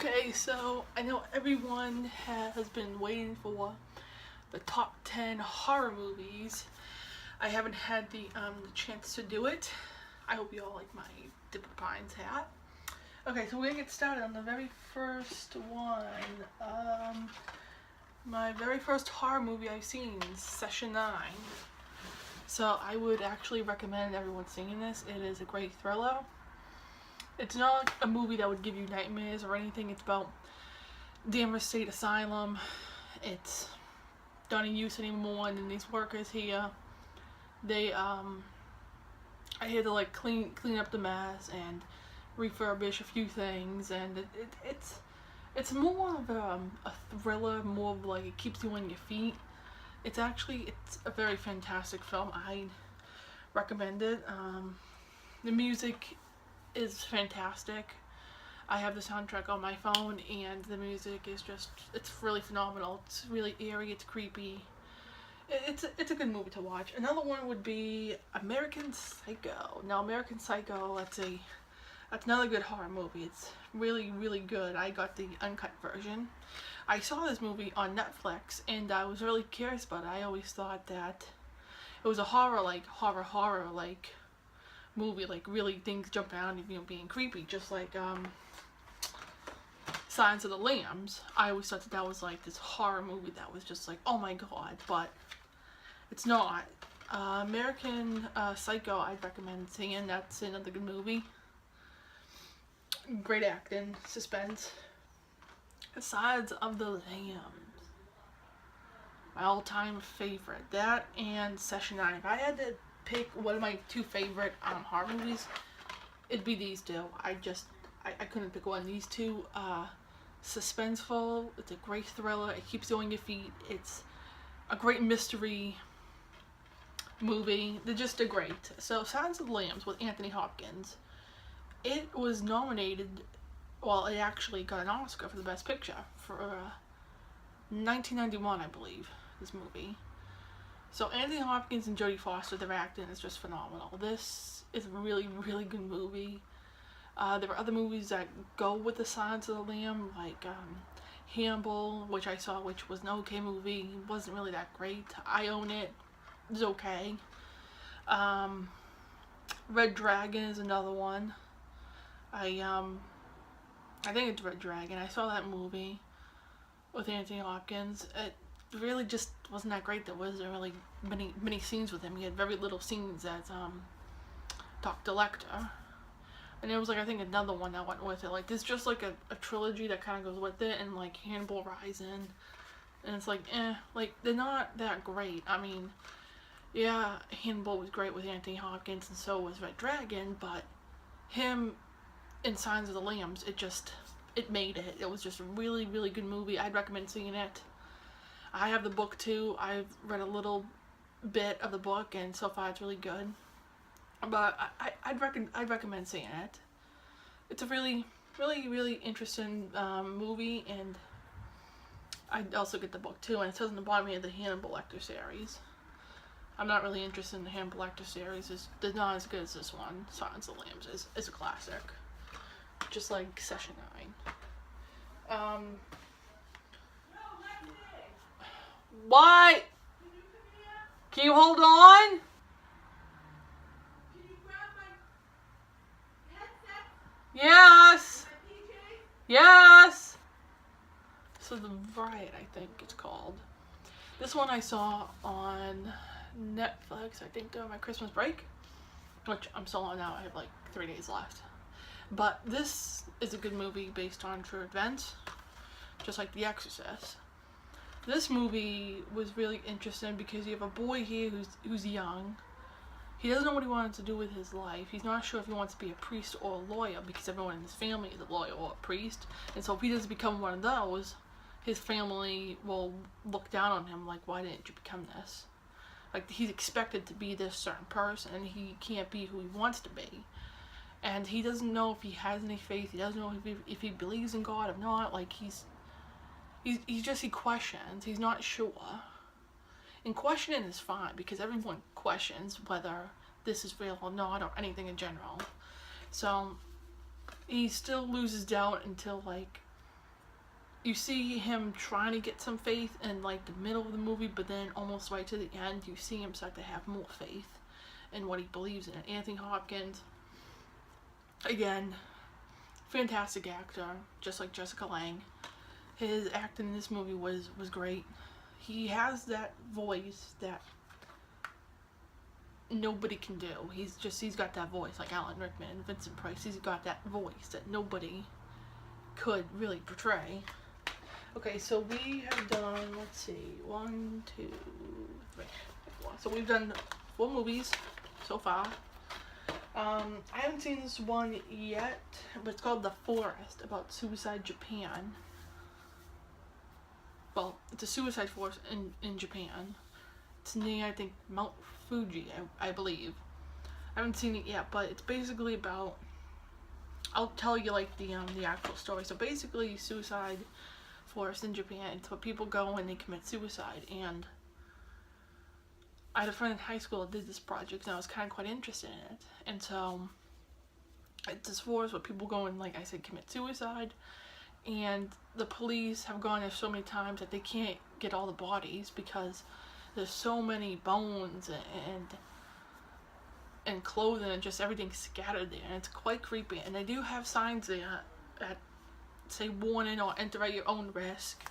Okay, so I know everyone has been waiting for the top 10 horror movies. I haven't had the chance to do it. I hope you all like my Dipper Pines hat. Okay, so we're gonna get started on the very first one. My very first horror movie I've seen, Session 9. So I would actually recommend everyone seeing this. It is a great thriller. It's not a movie that would give you nightmares or anything. It's about Danvers State Asylum. It's not in use anymore, and then these workers here, they I had to like clean up the mess and refurbish a few things, and it's more of a thriller, more of like it keeps you on your feet. It's a very fantastic film. I recommend it. The music is fantastic. I have the soundtrack on my phone, and the music is it's really phenomenal. It's really eerie, it's creepy. It's a good movie to watch. Another one would be American Psycho. Now, American Psycho, that's another good horror movie. It's really, really good. I got the uncut version. I saw this movie on Netflix, and I was really curious about it. I always thought that it was a horror movie, like really things jumping out and being creepy, just like Silence of the Lambs. I always thought that was like this horror movie that was just like, oh my god, but it's not. American Psycho, I'd recommend seeing. That's another good movie. Great acting, suspense. Silence of the Lambs, my all-time favorite. That and Session 9. If I had to pick one of my two favorite horror movies, it'd be these two. I couldn't pick one. These two, suspenseful. It's a great thriller. It keeps you on your feet. It's a great mystery movie. They're just a great. So Silence of the Lambs with Anthony Hopkins. It was nominated. Well, it actually got an Oscar for the Best Picture for 1991, I believe. This movie. So Anthony Hopkins and Jodie Foster, their acting is just phenomenal. This is a really, really good movie. There were other movies that go with the Silence of the Lamb, like Hannibal, which I saw, which was an okay movie. It wasn't really that great. I Own It. It was okay. Red Dragon is another one. I think it's Red Dragon. I saw that movie with Anthony Hopkins. It really just wasn't that great. There wasn't really many scenes with him. He had very little scenes as Dr. Lecter. And there was like, I think, another one that went with it. Like, there's just like a trilogy that kind of goes with it, and like Hannibal Rising. And it's like, like they're not that great. I mean, yeah, Hannibal was great with Anthony Hopkins, and so was Red Dragon, but him in Signs of the Lambs, it made it. It was just a really, really good movie. I'd recommend seeing it. I have the book too. I've read a little bit of the book, and so far it's really good. But I'd recommend seeing it. It's a really, really, really interesting movie, and I'd also get the book too. And it says on the bottom here the Hannibal Lecter series. I'm not really interested in the Hannibal Lecter series. They're not as good as this one. Silence of the Lambs is a classic. Just like Session 9. What? Can you hold on? Yes. Yes. So The Riot, I think it's called. This one I saw on Netflix, I think, during my Christmas break, which I'm still on now. I have like 3 days left. But this is a good movie based on true events, just like The Exorcist. This movie was really interesting because you have a boy here who's young. He doesn't know what he wants to do with his life. He's not sure if he wants to be a priest or a lawyer, because everyone in his family is a lawyer or a priest. And so if he doesn't become one of those, his family will look down on him like, why didn't you become this? Like, he's expected to be this certain person, and he can't be who he wants to be. And he doesn't know if he has any faith. He doesn't know if he believes in God or not. Like, he questions. He's not sure. And questioning is fine, because everyone questions whether this is real or not, or anything in general. So he still loses doubt until like you see him trying to get some faith in like the middle of the movie, but then almost right to the end, you see him start to have more faith in what he believes in. Anthony Hopkins, again, fantastic actor, just like Jessica Lange. His acting in this movie was great. He has that voice that nobody can do. He's got that voice, like Alan Rickman and Vincent Price. He's got that voice that nobody could really portray. Okay, so we have done, let's see, 1, 2, 3, 4. So we've done 4 movies so far. I haven't seen this one yet, but it's called The Forest, about Suicide Japan. Well, it's a suicide forest in Japan. It's near, I think, Mount Fuji, I believe. I haven't seen it yet, but it's basically about, I'll tell you like the actual story. So basically, suicide forest in Japan, it's where people go and they commit suicide. And I had a friend in high school that did this project, and I was kind of quite interested in it. And so it's this forest where people go and, like I said, commit suicide. And the police have gone there so many times that they can't get all the bodies because there's so many bones and clothing and just everything scattered there, and it's quite creepy. And they do have signs there that say warning or enter at your own risk.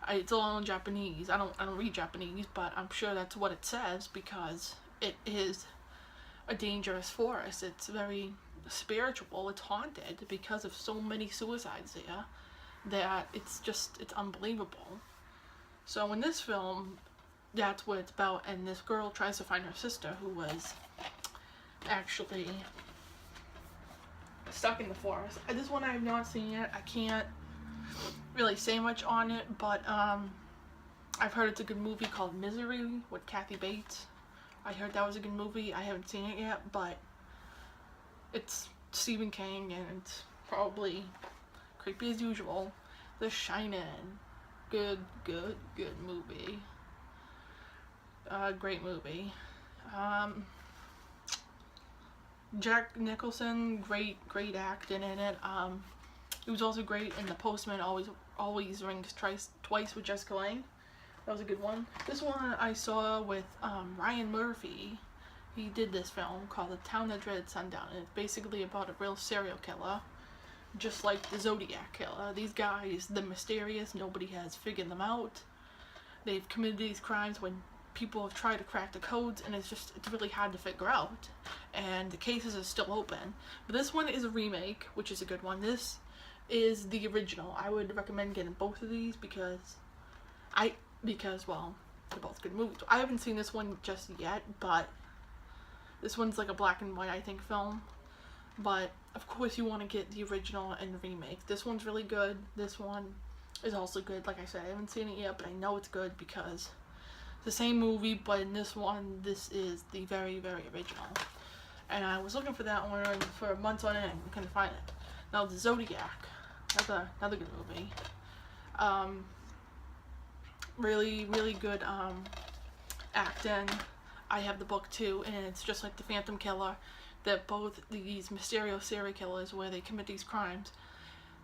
It's all in Japanese. I don't read Japanese, but I'm sure that's what it says because it is a dangerous forest. It's very spiritual. It's haunted because of so many suicides there that it's unbelievable. So in this film, that's what it's about, and this girl tries to find her sister who was actually stuck in the forest. This one I have not seen yet. I can't really say much on it, but I've heard it's a good movie called Misery with Kathy Bates. I heard that was a good movie. I haven't seen it yet, but it's Stephen King and it's probably creepy as usual. The Shining. Good movie. Great movie. Jack Nicholson, great acting in it. He was also great in The Postman Always Rings Twice with Jessica Lange. That was a good one. This one I saw with Ryan Murphy. He did this film called The Town That Dreaded Sundown, and it's basically about a real serial killer, just like the Zodiac Killer. These guys, they're mysterious, nobody has figured them out. They've committed these crimes when people have tried to crack the codes, and it's really hard to figure out, and the cases are still open. But this one is a remake, which is a good one. This is the original. I would recommend getting both of these because well, they're both good movies. I haven't seen this one just yet, but this one's like a black and white, I think, film. But of course you want to get the original and the remake. This one's really good. This one is also good. Like I said, I haven't seen it yet, but I know it's good because it's the same movie, but in this one, this is the very original. And I was looking for that one for months on end, couldn't find it. Now the Zodiac, another good movie. Really good acting. I have the book too, and it's just like the Phantom Killer, that both these mysterious serial killers where they commit these crimes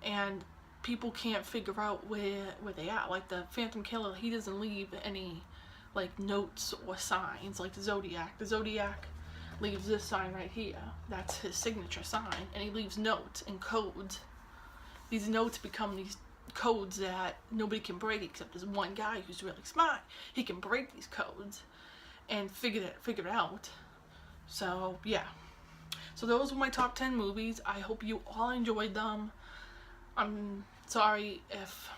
and people can't figure out where they are. Like the Phantom Killer, he doesn't leave any like notes or signs like the Zodiac. The Zodiac leaves this sign right here. That's his signature sign, and he leaves notes and codes. These notes become these codes that nobody can break except this one guy who's really smart. He can break these codes and figure it out. So yeah. So those were my top 10 movies. I hope you all enjoyed them. I'm sorry if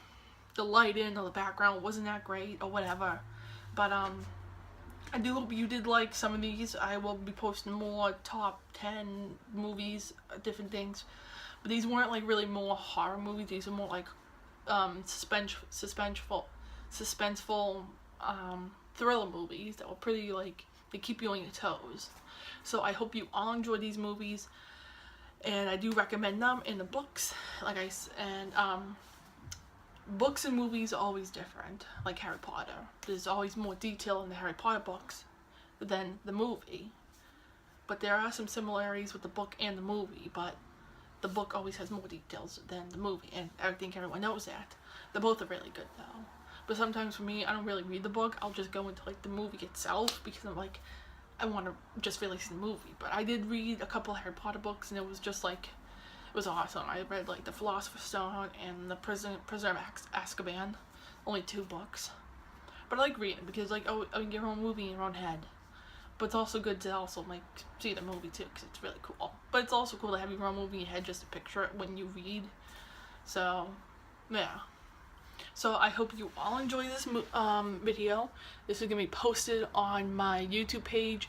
the lighting or the background wasn't that great or whatever. But I do hope you did like some of these. I will be posting more top 10 movies, different things. But these weren't like really more horror movies. These are more like suspenseful thriller movies that were pretty, like, they keep you on your toes. So I hope you all enjoy these movies, and I do recommend them. In the books, books and movies are always different. Like Harry Potter, there's always more detail in the Harry Potter books than the movie, but there are some similarities with the book and the movie. But the book always has more details than the movie, and I think everyone knows that. They both are really good though. But sometimes for me, I don't really read the book. I'll just go into like the movie itself because I'm like, I want to just really see the movie. But I did read a couple of Harry Potter books, and it was just like, it was awesome. I read like The Philosopher's Stone and The Prisoner of Azkaban, only 2 books. But I like reading because like, oh, I can get your own movie in your own head. But it's also good to also like see the movie too because it's really cool. But it's also cool to have your own movie in your head just to picture it when you read. So, yeah. So I hope you all enjoy this video. This is going to be posted on my YouTube page.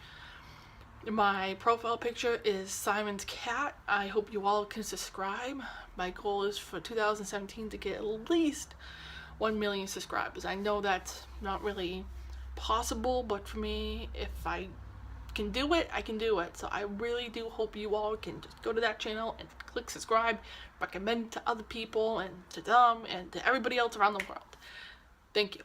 My profile picture is Simon's cat. I hope you all can subscribe. My goal is for 2017 to get at least 1 million subscribers. I know that's not really possible, but for me, if I can do it, I can do it. So I really do hope you all can just go to that channel and click subscribe, recommend it to other people and to them and to everybody else around the world. Thank you.